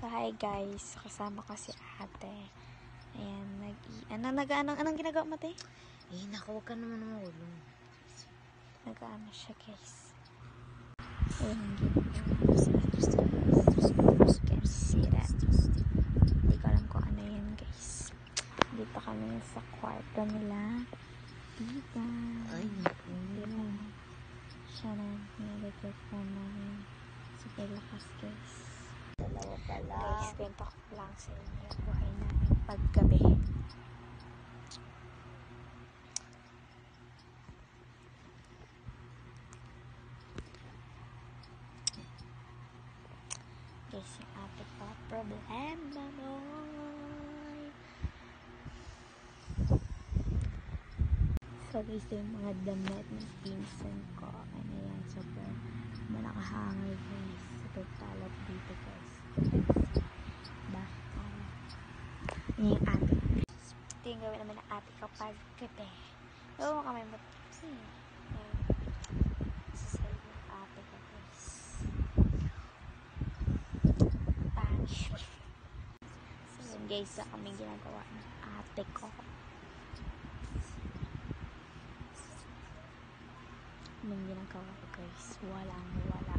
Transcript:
So, hi guys. Kasama ko si ate. Ayan, anong ginagawa mo, te? Naku, huwag ka naman mahulong. Nag-ano siya, guys. Ayan, ginagawa si can see that. Hindi ko alam kung ano yun, guys. Dito kami sa kwarto nila. Diba? Ay, naku. Diba? Siya na, nilagay ko namin. Super lakas, guys. Dalawa pala. Guys, kwento ko lang sa inyo yung buhay namin paggabi. Guys, yung ate ko, problema boy. So guys, yung mga damit ng pinsan ko, ano yan, super manakahangay guys. Super talot dito guys. Yun yung ate. Ito yung gawin naman ng ate ko pag gabi. Oo, kami mo. Sasay yung ate ko guys. So yun guys, sa kami ginagawa ng ate ko. Anong ginagawa ko guys? Walang wala.